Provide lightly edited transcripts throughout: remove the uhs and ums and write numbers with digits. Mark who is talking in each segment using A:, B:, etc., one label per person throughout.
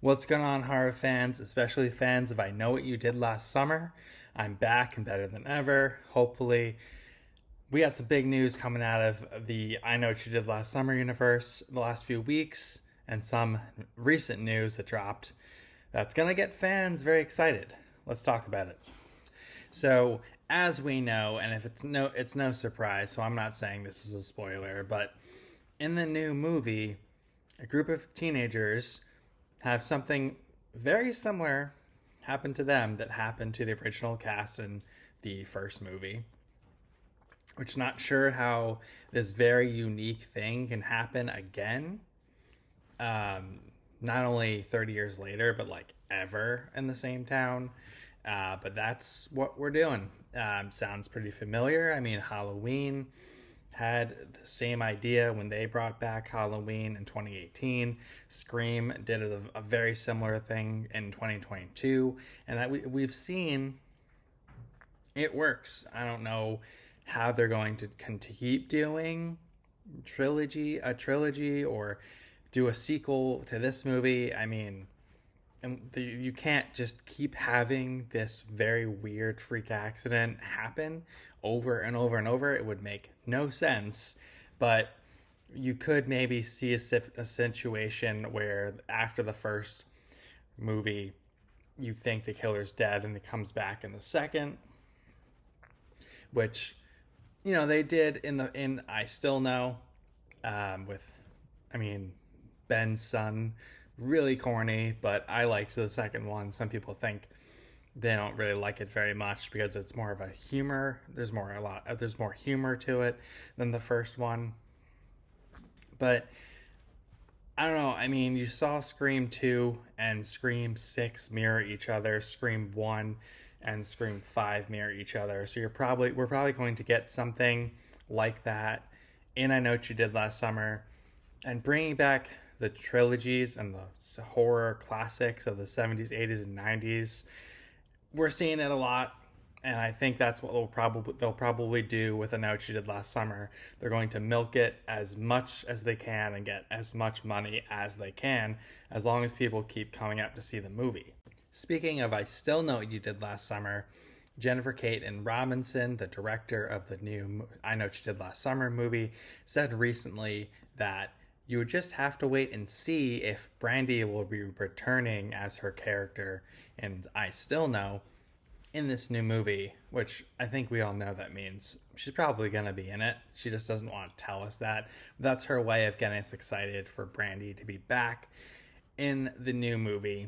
A: What's going on, horror fans, especially fans of I Know What You Did Last Summer? I'm back and better than ever. Hopefully, we got some big news coming out of the I Know What You Did Last Summer universe the last few weeks, and some recent news that dropped that's going to get fans very excited. Let's talk about it. So, as we know, and if it's no surprise, so I'm not saying this is a spoiler, but in the new movie, a group of teenagers have something very similar happen to them that happened to the original cast in the first movie. Which, not sure how this very unique thing can happen again. Not only 30 years later, but like ever in the same town. But that's what we're doing. Sounds pretty familiar. I mean, Halloween had the same idea when they brought back Halloween in 2018. Scream did a very similar thing in 2022, and that we've seen it works. I don't know how they're going to keep doing a trilogy, or do a sequel to this movie. I mean, you can't just keep having this very weird freak accident happen over and over and over. It would make no sense. But you could maybe see a situation where after the first movie, you think the killer's dead and it comes back in the second, which, you know, they did in I Still Know, Ben's son. Really corny, but I liked the second one. Some people think they don't really like it very much because it's more of a humor. There's more humor to it than the first one. But I don't know. I mean, you saw Scream 2 and Scream 6 mirror each other. Scream 1 and Scream 5 mirror each other. So we're probably going to get something like that in I Know What You Did Last Summer, and bringing back the trilogies and the horror classics of the 70s, 80s, and 90s. We're seeing it a lot, and I think that's what they'll probably do with I Know What You Did Last Summer. They're going to milk it as much as they can and get as much money as they can, as long as people keep coming out to see the movie. Speaking of I Still Know What You Did Last Summer, Jennifer Kaytin Robinson, the director of the new I Know What You Did Last Summer movie, said recently that you would just have to wait and see if Brandy will be returning as her character in I Still Know in this new movie, which I think we all know that means she's probably going to be in it. She just doesn't want to tell us that. That's her way of getting us excited for Brandy to be back in the new movie.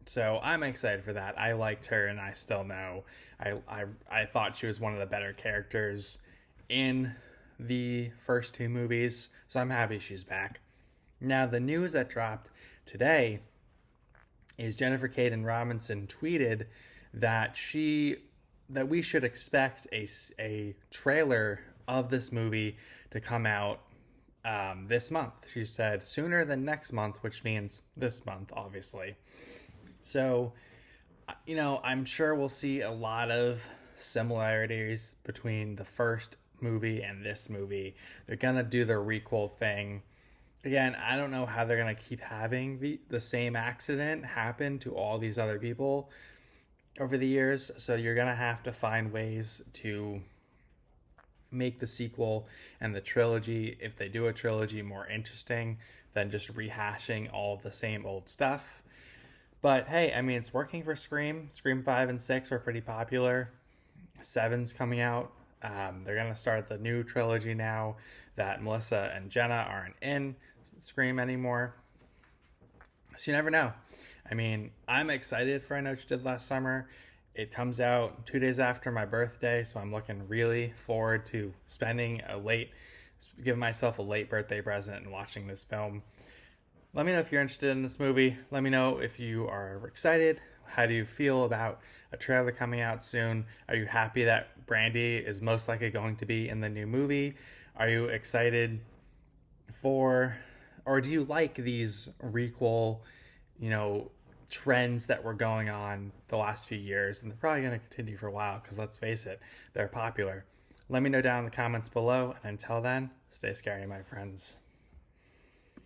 A: So I'm excited for that. I liked her and I Still Know. I thought she was one of the better characters in the first two movies, so I'm happy she's back. Now, the news that dropped today is Jennifer Kaytin Robinson tweeted that we should expect a trailer of this movie to come out this month. She said sooner than next month, which means this month, obviously. So, you know, I'm sure we'll see a lot of similarities between the first movie and this movie. They're gonna do the requel thing again. I don't know how they're gonna keep having the same accident happen to all these other people over the years, so you're gonna have to find ways to make the sequel and the trilogy, if they do a trilogy, more interesting than just rehashing all of the same old stuff. But hey, I mean, it's working for Scream. Scream 5 and 6 are pretty popular. 7's coming out. They're going to start the new trilogy now that Melissa and Jenna aren't in Scream anymore. So you never know. I mean, I'm excited for I Know What You Did Last Summer. It comes out 2 days after my birthday, so I'm looking really forward to giving myself a late birthday present and watching this film. Let me know if you're interested in this movie. Let me know if you are excited. How do you feel about a trailer coming out soon? Are you happy that Brandy is most likely going to be in the new movie? Are you excited or do you like these requel, trends that were going on the last few years? And they're probably going to continue for a while because, let's face it, they're popular. Let me know down in the comments below. And until then, stay scary, my friends.